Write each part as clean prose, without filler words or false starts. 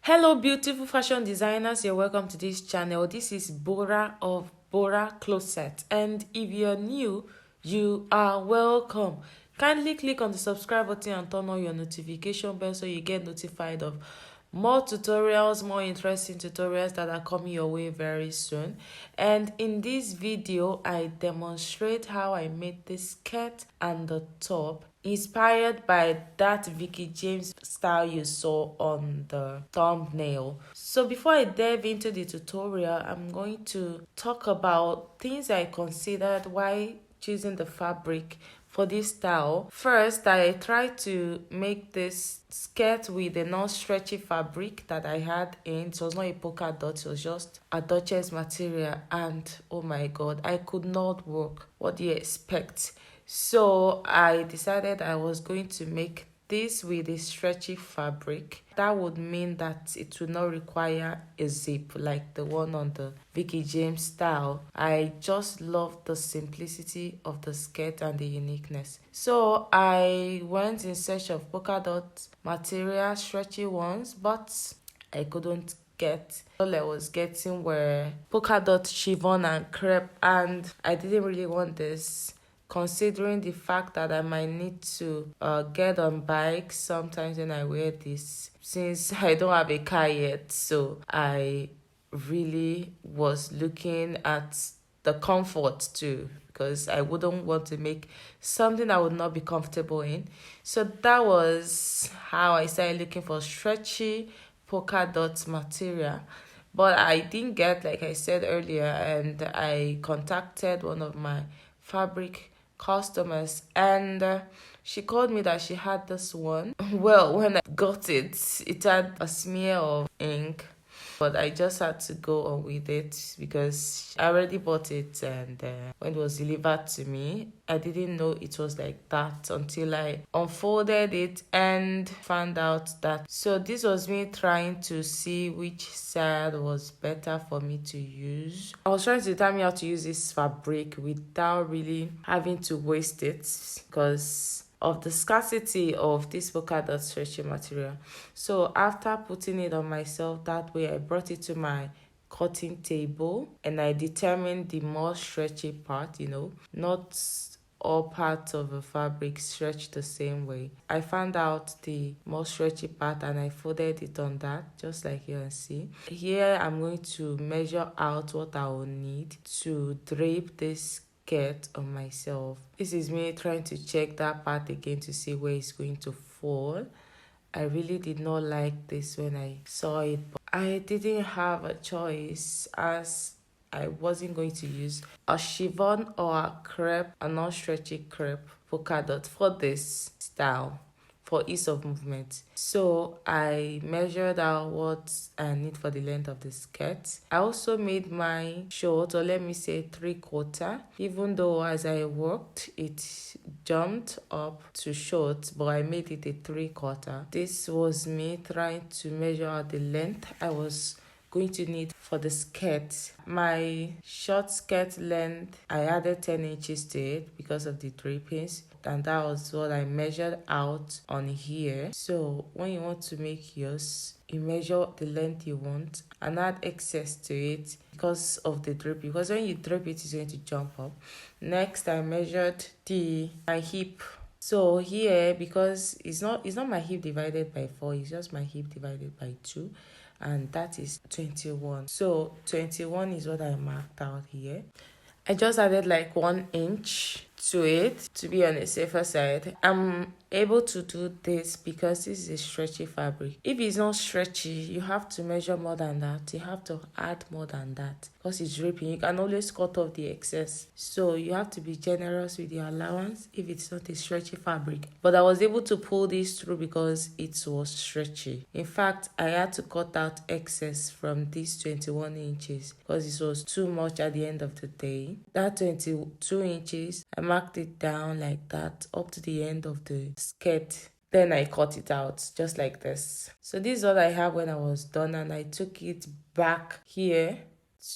Hello, beautiful fashion designers. You're welcome to this channel. This is Bora of Bora Closet. And if you're new, you are welcome. Kindly click on the subscribe button and turn on your notification bell so you get notified of more tutorials, more interesting tutorials that are coming your way very soon. And in this video, I demonstrate how I made this skirt and the top inspired by that Veekee James style you saw on the thumbnail. So before I delve into the tutorial, I'm going to talk about things I considered while choosing the fabric for this style. First, I tried to make this skirt with a non-stretchy fabric that I had in. It was not a polka dot, it was just a Duchess material, and oh my god, I could not work. What do you expect? So I decided I was going to make this with a stretchy fabric. That would mean that it would not require a zip like the one on the Veekee James style. I just love the simplicity of the skirt and the uniqueness. So I went in search of polka dot material, stretchy ones, but I couldn't get. All I was getting were polka dot chiffon and crepe, and I didn't really want this considering the fact that I might need to get on bikes sometimes when I wear this, since I don't have a car yet. So I really was looking at the comfort too, because I wouldn't want to make something I would not be comfortable in. So that was how I started looking for stretchy polka dot material. But I didn't get, like I said earlier, and I contacted one of my fabric customers, and she called me that she had this one. Well, when I got it, it had a smear of ink, but I just had to go on with it because I already bought it, and when it was delivered to me, I didn't know it was like that until I unfolded it and found out that. So this was me trying to see which side was better for me to use. I was trying to determine how to use this fabric without really having to waste it because of the scarcity of this polka dot stretchy material. So after putting it on myself that way, I brought it to my cutting table and I determined the more stretchy part, not all parts of a fabric stretch the same way. I found out the more stretchy part and I folded it on that, just like you can see. Here I'm going to measure out what I will need to drape this skirt on myself. This is me trying to check that part again to see where it's going to fall. I really did not like this when I saw it, but I didn't have a choice as I wasn't going to use a chiffon or a crepe, a non-stretchy crepe polka dot for this style for ease of movement. So I measured out what I need for the length of the skirt. I also made my short, or let me say 3/4, even though as I worked it jumped up to short, but I made it a 3/4. This was me trying to measure out the length I was going to need for the skirt. My short skirt length, I added 10 inches to it because of the drapings, and that was what I measured out on here. So when you want to make yours, you measure the length you want and add excess to it because of the draping, because when you drape it, it's going to jump up. Next, I measured my hip. So here, because it's not my hip divided by 4, it's just my hip divided by 2, and that is 21. So 21 is what I marked out here. I just added like 1 inch to it to be on a safer side. I'm able to do this because this is a stretchy fabric. If it's not stretchy, you have to measure more than that. You have to add more than that because it's draping. You can always cut off the excess. So you have to be generous with your allowance if it's not a stretchy fabric. But I was able to pull this through because it was stretchy. In fact, I had to cut out excess from these 21 inches because it was too much at the end of the day. That 22 inches, I marked it down like that up to the end of the skirt. Then I cut it out just like this. So this is what I have when I was done, and I took it back here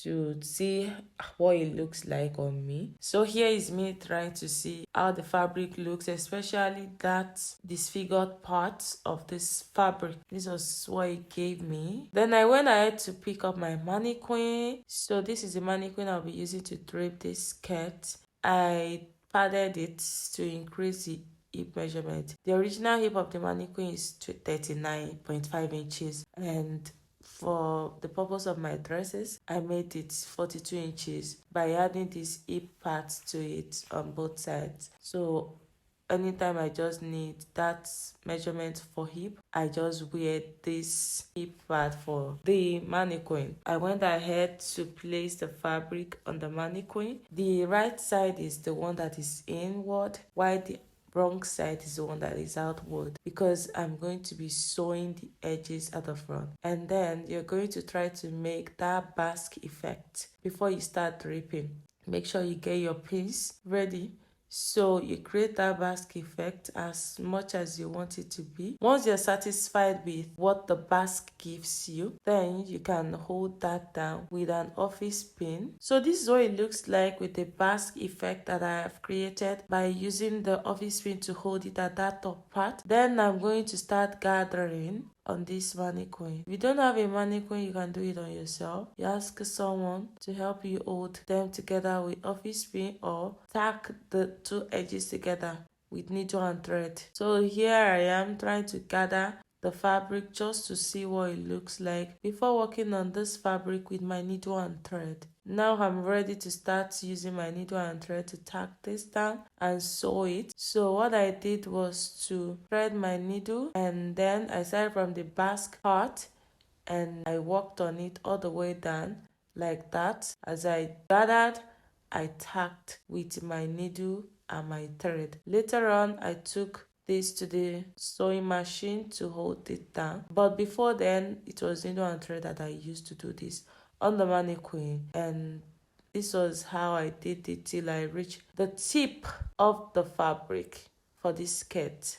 to see what it looks like on me. So here is me trying to see how the fabric looks, especially that disfigured part of this fabric. This was what it gave me. Then I went ahead to pick up my mannequin. So this is the mannequin I'll be using to drape this skirt. I padded it to increase the hip measurement. The original hip of the mannequin is 39.5 inches, and for the purpose of my dresses, I made it 42 inches by adding this hip parts to it on both sides. So anytime I just need that measurement for hip, I just wear this hip part for the mannequin. I went ahead to place the fabric on the mannequin. The right side is the one that is inward, while the wrong side is the one that is outward, because I'm going to be sewing the edges at the front. And then you're going to try to make that basque effect before you start draping. Make sure you get your pins ready, so you create that basque effect as much as you want it to be. Once you're satisfied with what the basque gives you, then you can hold that down with an office pin. So this is what it looks like with the basque effect that I have created by using the office pin to hold it at that top part. Then I'm going to start gathering on this mannequin. If you don't have a mannequin, you can do it on yourself. You ask someone to help you hold them together with office pin, or tack the two edges together with needle and thread. So here I am trying to gather the fabric just to see what it looks like before working on this fabric with my needle and thread. Now I'm ready to start using my needle and thread to tack this down and sew it. So what I did was to thread my needle, and then I started from the basque part and I worked on it all the way down like that. As I gathered, I tacked with my needle and my thread. Later on, I took this to the sewing machine to hold it down. But before then, it was needle and thread that I used to do this on the mannequin. And this was how I did it till I reached the tip of the fabric for this skirt.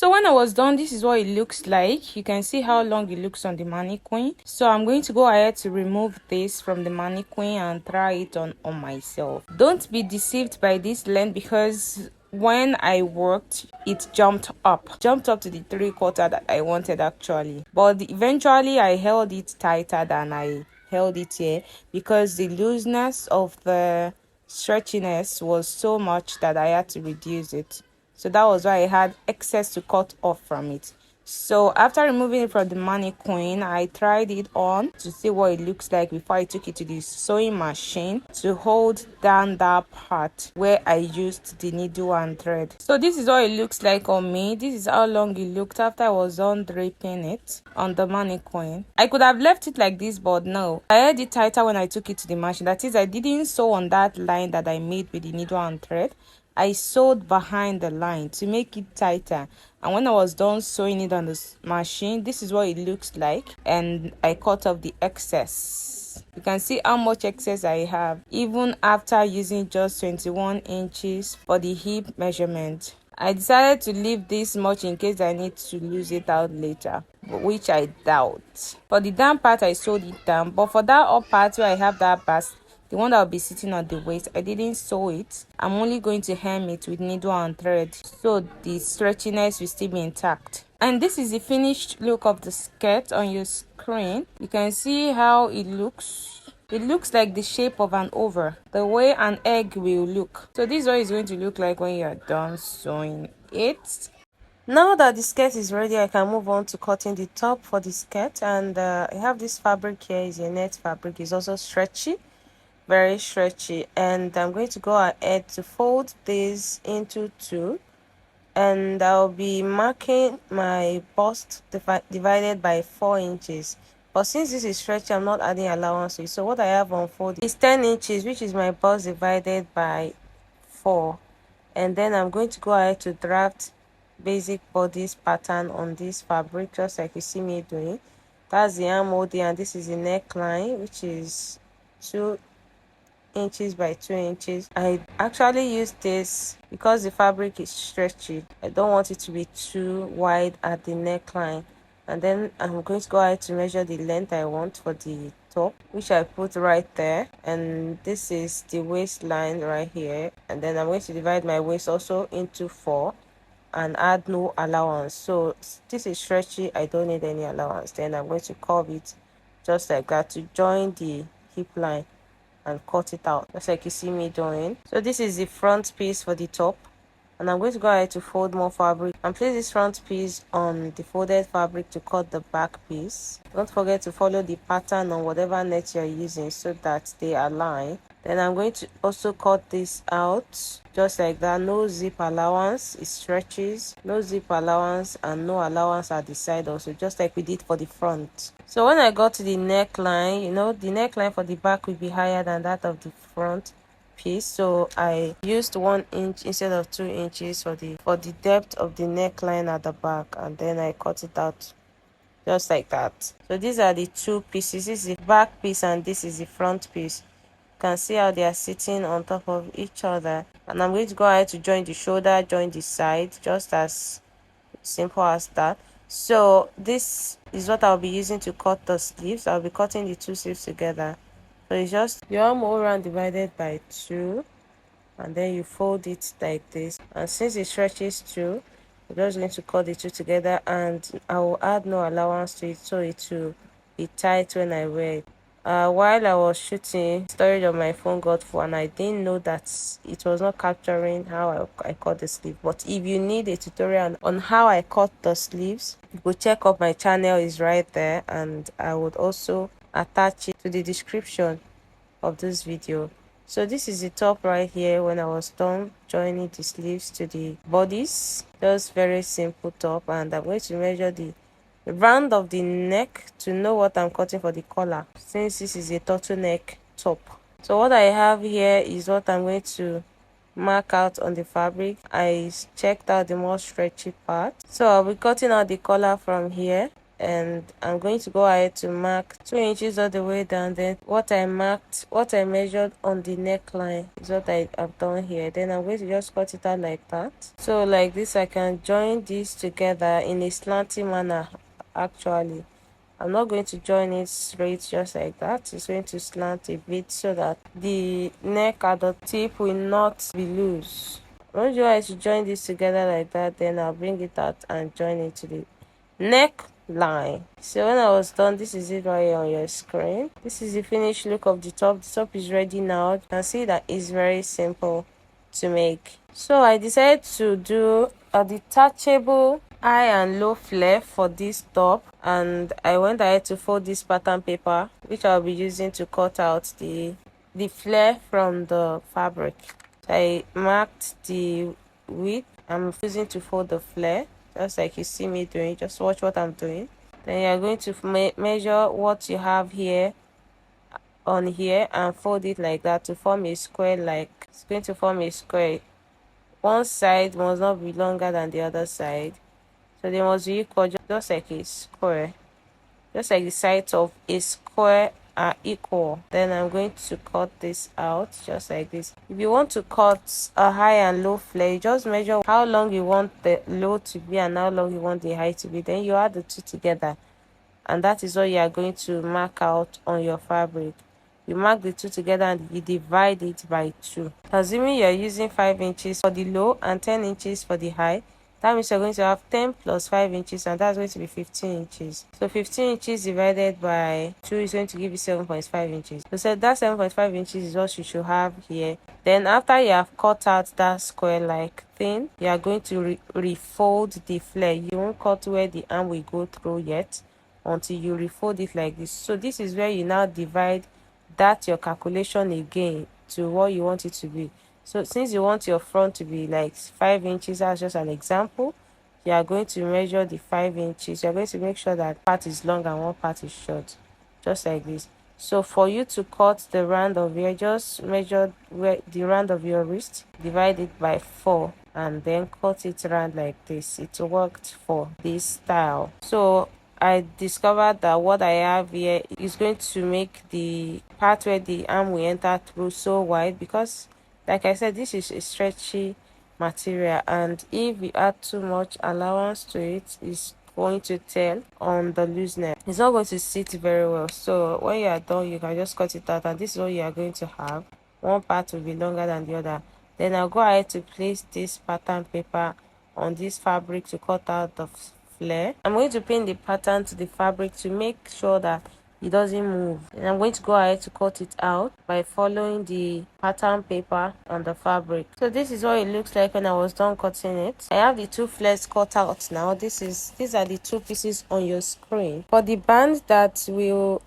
So when I was done, this is what it looks like. You can see how long it looks on the mannequin. So I'm going to go ahead to remove this from the mannequin and try it on myself. Don't be deceived by this length, because when I worked, it jumped up to the 3/4 that I wanted actually. But eventually I held it tighter than I held it here, because the looseness of the stretchiness was so much that I had to reduce it. So that was why I had excess to cut off from it. So after removing it from the mannequin, I tried it on to see what it looks like before I took it to the sewing machine to hold down that part where I used the needle and thread. So this is what it looks like on me. This is how long it looked after I was done draping it on the mannequin. I could have left it like this, but no. I had it tighter when I took it to the machine. That is, I didn't sew on that line that I made with the needle and thread. I sewed behind the line to make it tighter, and when I was done sewing it on the machine, this is what it looks like, and I cut off the excess. You can see how much excess I have even after using just 21 inches for the hip measurement. I decided to leave this much in case I need to lose it out later, which I doubt. For the down part, I sewed it down, but for that up part where I have that bust, the one that will be sitting on the waist, I didn't sew it. I'm only going to hem it with needle and thread, so the stretchiness will still be intact. And this is the finished look of the skirt on your screen. You can see how it looks. It looks like the shape of an oval, the way an egg will look. So this is what it's going to look like when you're done sewing it. Now that the skirt is ready, I can move on to cutting the top for the skirt. And I have this fabric here, is a net fabric. It's also stretchy, very stretchy. And I'm going to go ahead to fold this into two. And I'll be marking my bust divided by 4 inches. But since this is stretchy, I'm not adding allowances. So what I have on fold is 10 inches, which is my bust divided by 4. And then I'm going to go ahead to draft basic bodice pattern on this fabric, just like you see me doing. That's the arm holding, and this is the neckline, which is 2 inches by 2 inches. I actually use this because the fabric is stretchy. I don't want it to be too wide at the neckline. And then I'm going to go ahead to measure the length I want for the top, which I put right there. And this is the waistline right here. And then I'm going to divide my waist also into 4 and add no allowance. So this is stretchy, I don't need any allowance. Then I'm going to curve it just like that to join the hip line and cut it out, just like you see me doing. So this is the front piece for the top, and I'm going to go ahead to fold more fabric and place this front piece on the folded fabric to cut the back piece. Don't forget to follow the pattern on whatever net you're using so that they align. Then I'm going to also cut this out just like that. No zip allowance, it stretches. No zip allowance and no allowance at the side also, just like we did for the front. So when I got to the neckline, the neckline for the back will be higher than that of the front piece, so I used 1 inch instead of 2 inches for the depth of the neckline at the back, and then I cut it out just like that. So these are the two pieces. This is the back piece and this is the front piece. You can see how they are sitting on top of each other, and I'm going to go ahead to join the shoulder, join the side, just as simple as that. So this is what I'll be using to cut the sleeves. I'll be cutting the two sleeves together. So it's just your arm all around divided by 2, and then you fold it like this. And since it stretches 2, I'm just going to cut the 2 together, and I will add no allowance to it so it will be tight when I wear it. While I was shooting, storage of my phone got full and I didn't know that it was not capturing how I cut the sleeve. But if you need a tutorial on how I cut the sleeves, you go check up my channel, is right there, and I would also attach it to the description of this video. So this is the top right here when I was done joining the sleeves to the bodies. Just very simple top, and I'm going to measure the round of the neck to know what I'm cutting for the collar, since this is a turtleneck top. So what I have here is what I'm going to mark out on the fabric. I checked out the more stretchy part, so I'll be cutting out the collar from here, and I'm going to go ahead to mark 2 inches all the way down. Then what I measured on the neckline is what I have done here. Then I'm going to just cut it out like that. So like this, I can join these together in a slanty manner. Actually, I'm not going to join it straight just like that. It's going to slant a bit so that the neck at the tip will not be loose. Once you guys join this together like that, then I'll bring it out and join it to the neck line. So when I was done, this is it right here on your screen. This is the finished look of the top. The top is ready now. You can see that it's very simple to make. So I decided to do a detachable high and low flare for this top, and I went ahead to fold this pattern paper, which I'll be using to cut out the flare from the fabric. So I marked the width I'm using to fold the flare, just like you see me doing. Just watch what I'm doing. Then you're going to measure what you have here on here and fold it like that to form a square. Like it's going to form a square. One side must not be longer than the other side, so they must be equal, just like a square, just like the sides of a square are equal, then I'm going to cut this out just like this. If you want to cut a high and low flare, you just measure how long you want the low to be and how long you want the high to be, then you add the two together, and that is what you are going to mark out on your fabric. You mark the two together and you divide it by 2. Assuming you are using 5 inches for the low and 10 inches for the high, that means you're going to have 10 plus 5 inches, and that's going to be 15 inches. So 15 inches divided by 2 is going to give you 7.5 inches. So that 7.5 inches is what you should have here. Then after you have cut out that square like thing, you are going to refold the flare. You won't cut where the arm will go through yet until you refold it like this. So this is where you now divide that your calculation again to what you want it to be. So since you want your front to be like 5 inches, that's just an example, you are going to measure the 5 inches. You're going to make sure that part is long and one part is short, just like this. So for you to cut the round of your, just measure where the round of your wrist, divide it by 4, and then cut it round like this. It worked for this style. So I discovered that what I have here is going to make the part where the arm will enter through so wide, because like I said, this is a stretchy material, and if you add too much allowance to it, it's going to tell on the looseness. It's not going to sit very well. So when you are done, you can just cut it out, and this is what you are going to have. One part will be longer than the other. Then I'll go ahead to place this pattern paper on this fabric to cut out the flare. I'm going to pin the pattern to the fabric to make sure that it doesn't move, and I'm going to go ahead to cut it out by following the pattern paper on the fabric. So this is what it looks like when I was done cutting it. I have the 2 flares cut out now. These are the 2 pieces on your screen. For the band that will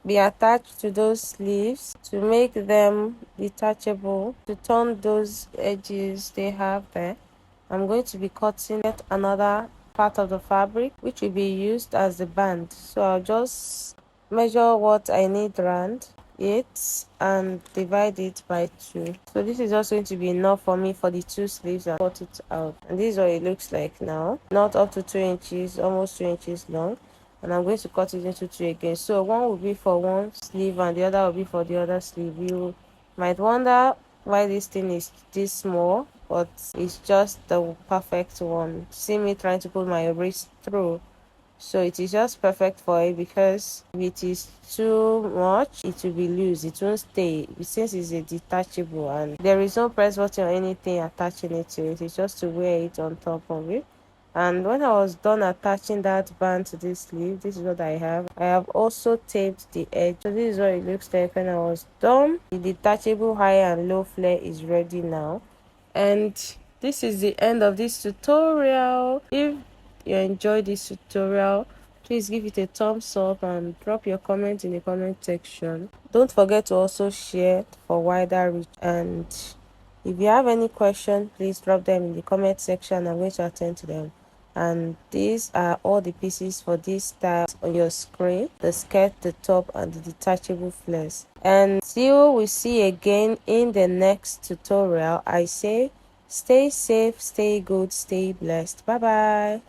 be attached to those sleeves, to make them detachable, to turn those edges they have there, I'm going to be cutting yet another part of the fabric which will be used as the band. So I'll just measure what I need round it and divide it by 2. So this is also going to be enough for me for the 2 sleeves, and cut it out. And this is what it looks like now. Not up to 2 inches, almost 2 inches long. And I'm going to cut it into 2 again. So one will be for one sleeve and the other will be for the other sleeve. You might wonder why this thing is this small, but it's just the perfect one. See me trying to pull my wrist through, so it is just perfect for it, because if it is too much it will be loose, it won't stay, since it's a detachable and there is no press button or anything attaching it to it. It's just to wear it on top of it. And when I was done attaching that band to this sleeve, this is what I have. I have also taped the edge. So this is what it looks like when I was done. The detachable high and low flare is ready now. And this is the end of this tutorial. If you enjoyed this tutorial, please give it a thumbs up and drop your comment in the comment section. Don't forget to also share for wider reach, and if you have any question, please drop them in the comment section. I'm going to attend to them. And these are all the pieces for this style on your screen: the skirt, the top, and the detachable flares. And till we see again in the next tutorial, I say stay safe, stay good, stay blessed. Bye bye.